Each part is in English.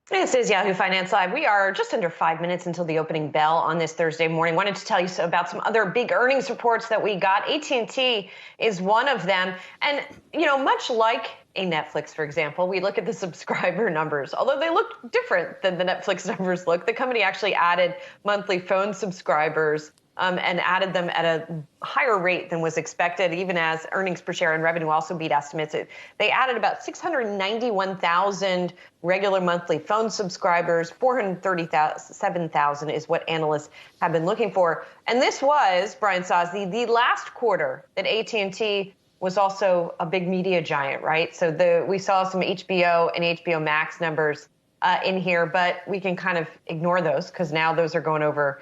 This is Yahoo Finance Live. We are just under 5 minutes until the opening bell on this Thursday morning. Wanted to tell you about some other big earnings reports that we got. AT&T is one of them. And, much like a Netflix, for example, we look at the subscriber numbers. Although they look different than the Netflix numbers look, the company actually added monthly phone subscribers and added them at a higher rate than was expected, even as earnings per share and revenue also beat estimates. They added about 691,000 regular monthly phone subscribers. 437,000 is what analysts have been looking for. And this was, Brian Sozzi, the last quarter that AT&T was also a big media giant, right? So we saw some HBO and HBO Max numbers in here, but we can kind of ignore those because now those are going over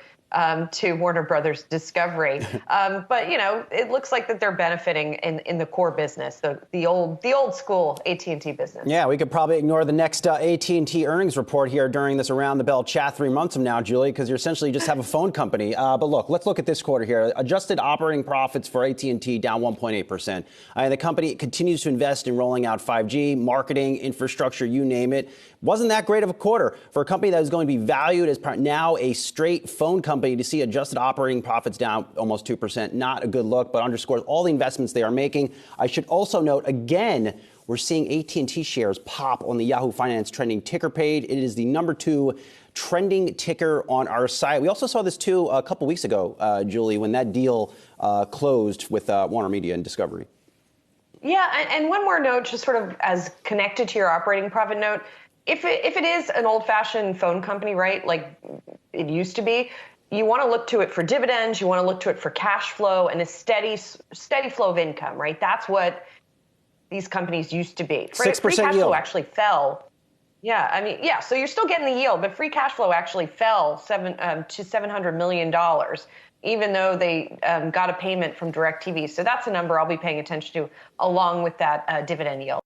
to Warner Brothers Discovery. But, it looks like that they're benefiting in the core business, the old school AT&T business. Yeah, we could probably ignore the next AT&T earnings report here during this Around the Bell chat 3 months from now, Julie, because you essentially just have a phone company. But look, let's look at this quarter here. Adjusted operating profits for AT&T down 1.8%. The company continues to invest in rolling out 5G, marketing, infrastructure, you name it. Wasn't that great of a quarter for a company that is going to be valued as now a straight phone company to see adjusted operating profits down almost 2%. Not a good look, but underscores all the investments they are making. I should also note, again, we're seeing AT&T shares pop on the Yahoo Finance trending ticker page. It is the number 2 trending ticker on our site. We also saw this, too, a couple weeks ago, Julie, when that deal closed with Warner Media and Discovery. Yeah, and one more note, just sort of as connected to your operating profit note, if it is an old-fashioned phone company, right, like it used to be, you want to look to it for dividends, you want to look to it for cash flow and a steady flow of income, right? That's what these companies used to be. 6% free cash yield. flow actually fell. Yeah, so you're still getting the yield, but free cash flow actually fell to $700 million, even though they got a payment from DirecTV. So that's a number I'll be paying attention to along with that dividend yield.